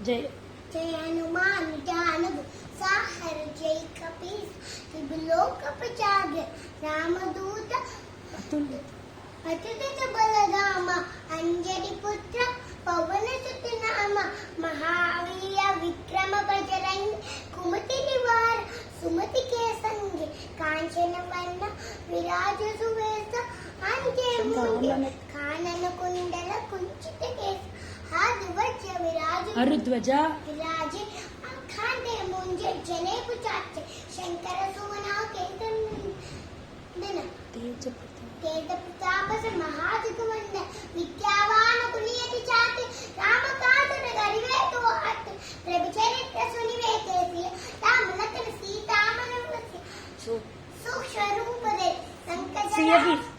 जय जय हनुमान ज्ञान साहर जय कपीस त्रिलोक प्रचार्य रामदूत अच्युत बलराम अंजनी पुत्र पवन सुत नाम महावीर विक्रम बजरंग कुमति निवार सुमति के संग कांचन वर्ण विराज सुवेश अंजय मुंगे कानन कुंडल कुंचित केश हाथ वज्र विराज अरुध्वजा विराजे खांडे मुंजे जने पुचाचे शंकर सुमना केतन तेज प्रताप महाजगवंद विद्यावान कुलियति चाति राम काज गरिवे तो अत प्रभु चरित्र सुनिवे केसी राम लखन सीता मन सूक्ष्म रूप दे संकट